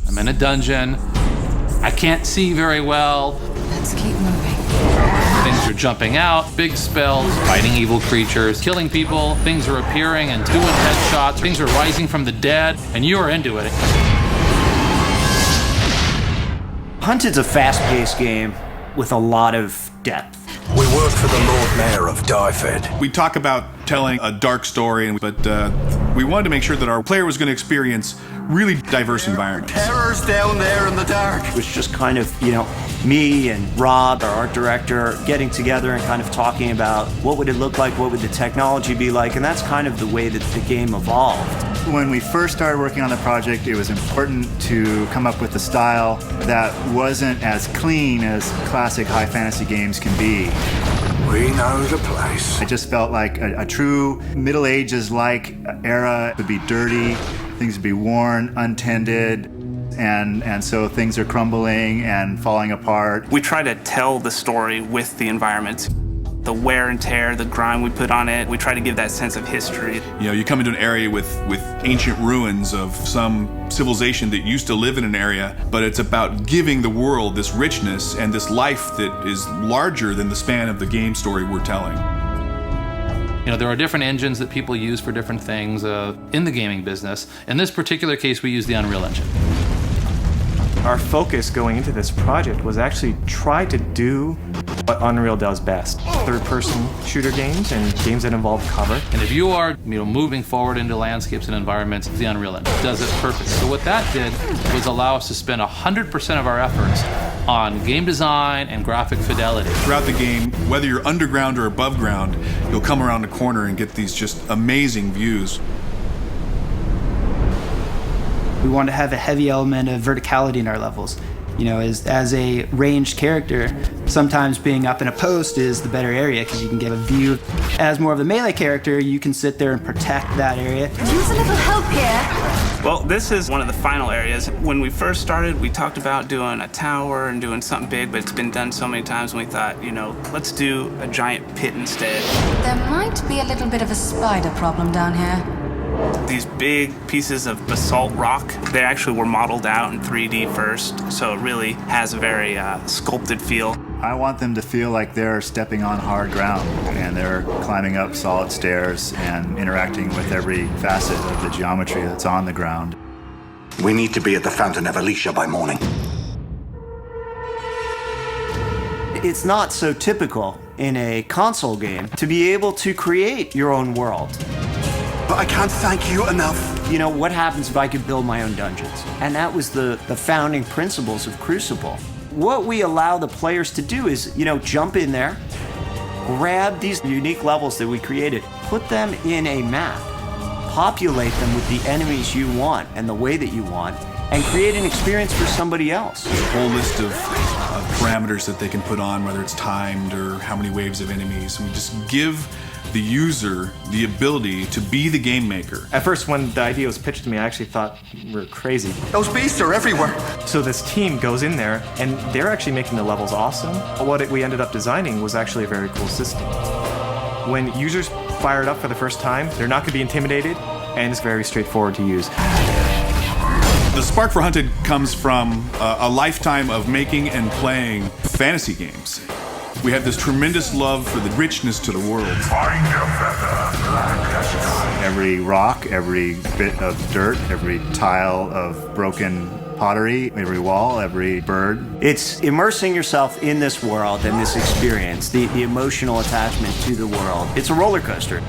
I'm in a dungeon. I can't see very well. Let's keep moving. Things are jumping out, big spells, fighting evil creatures, killing people. Things are appearing and doing headshots. Things are rising from the dead, and you are into it. Hunted's a fast-paced game with a lot of depth. We work for the Lord Mayor of Dyfed. We talk about telling a dark story, but we wanted to make sure that our player was going to experience really diverse environments. Terror's down there in the dark. It was just kind of, me and Rob, our art director, getting together and kind of talking about what would it look like, what would the technology be like, and that's kind of the way that the game evolved. When we first started working on the project, it was important to come up with a style that wasn't as clean as classic high fantasy games can be. We know the place. I just felt like a true Middle Ages-like era would be dirty, things would be worn, untended, and so things are crumbling and falling apart. We try to tell the story with the environment. The wear and tear, the grime we put on it, we try to give that sense of history. You come into an area with ancient ruins of some civilization that used to live in an area, but it's about giving the world this richness and this life that is larger than the span of the game story we're telling. There are different engines that people use for different things in the gaming business. In this particular case, we use the Unreal Engine. Our focus going into this project was actually try to do what Unreal does best. Third-person shooter games and games that involve cover. And if you are moving forward into landscapes and environments, the Unreal Engine does it perfect. So what that did was allow us to spend 100% of our efforts on game design and graphic fidelity. Throughout the game, whether you're underground or above ground, you'll come around a corner and get these just amazing views. We want to have a heavy element of verticality in our levels. As a ranged character, sometimes being up in a post is the better area because you can get a view. As more of a melee character, you can sit there and protect that area. Use a little help here. Well, this is one of the final areas. When we first started, we talked about doing a tower and doing something big, but it's been done so many times, and we thought, let's do a giant pit instead. There might be a little bit of a spider problem down here. These big pieces of basalt rock, they actually were modeled out in 3D first, so it really has a very sculpted feel. I want them to feel like they're stepping on hard ground and they're climbing up solid stairs and interacting with every facet of the geometry that's on the ground. We need to be at the Fountain of Alicia by morning. It's not so typical in a console game to be able to create your own world. But I can't thank you enough. What happens if I could build my own dungeons? And that was the founding principles of Crucible. What we allow the players to do is, jump in there, grab these unique levels that we created, put them in a map, populate them with the enemies you want and the way that you want, and create an experience for somebody else. There's a whole list of parameters that they can put on, whether it's timed or how many waves of enemies. And we just give the user the ability to be the game maker. At first, when the idea was pitched to me, I actually thought we're crazy. Those beasts are everywhere. So this team goes in there, and they're actually making the levels awesome. What we ended up designing was actually a very cool system. When users fire it up for the first time, they're not going to be intimidated, and it's very straightforward to use. The spark for Hunted comes from a lifetime of making and playing fantasy games. We have this tremendous love for the richness to the world. Find a feather, black as night. Every rock, every bit of dirt, every tile of broken pottery, every wall, every bird. It's immersing yourself in this world and this experience, the emotional attachment to the world. It's a roller coaster.